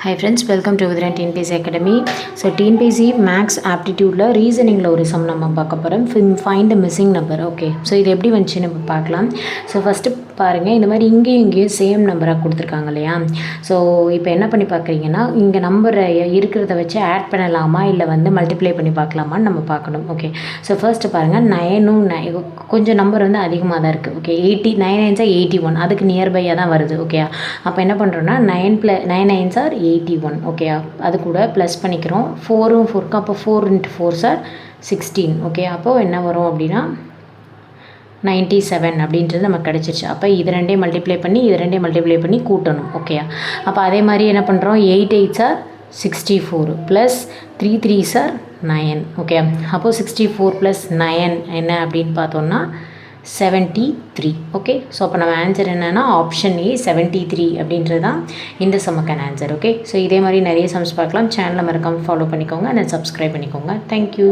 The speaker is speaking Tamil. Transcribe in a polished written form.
Hi friends, welcome to Vidran TNPSC Academy. So TNPSC Max Aptitude ரீசனிங்கில் ஒரு சம் நம்ம பார்க்க போகிறோம். Find the missing number. Okay, so இது எப்படி வந்துச்சு நம்ம பார்க்கலாம். ஸோ ஃபஸ்ட்டு பாருங்கள், இந்த மாதிரி இங்கேயும் சேம் நம்பராக கொடுத்துருக்காங்க இல்லையா. ஸோ இப்போ என்ன பண்ணி பார்க்குறீங்கன்னா, இங்கே நம்பரை இருக்கிறத வச்சு ஆட் பண்ணலாமா இல்லை மல்டிப்ளை பண்ணி பார்க்கலாமான்னு நம்ம பார்க்கணும். ஓகே, ஸோ ஃபர்ஸ்ட்டு பாருங்கள், 9 கொஞ்சம் நம்பர் அதிகமாக தான் இருக்குது. ஓகே, 9 9 81, அதுக்கு நியர்பையாக தான் வருது. ஓகே, அப்போ என்ன பண்ணுறோன்னா 9 9 81. ஓகே, அது கூட ப்ளஸ் பண்ணிக்கிறோம். 4ம் 4க்கு, அப்போ 4 × 4 16. ஓகே, அப்போது என்ன வரும் அப்படின்னா 97 அப்படின்றது நமக்கு கிடச்சிருச்சு. அப்போ இது ரெண்டையும் மல்டிப்ளை பண்ணி கூட்டணும். ஓகே, அப்போ அதே மாதிரி என்ன பண்ணுறோம், 8 8 64 ப்ளஸ் 3 3 9. ஓகே, அப்போது 64 + 9 என்ன அப்படின்னு பார்த்தோம்னா 73. ஓகே, ஸோ அப்போ நம்ம ஆன்சர் என்னென்னா ஆப்ஷன் ஏ 73 அப்படின்றது தான் இந்த சம்முக்கான ஆன்சர். ஓகே, ஸோ இதே மாதிரி நிறைய சம்ஸ் பார்க்கலாம். சேனலை மறக்காமல் ஃபாலோ பண்ணிக்கோங்க அண்ட் சப்ஸ்கிரைப் பண்ணிக்கோங்க. தேங்க்யூ.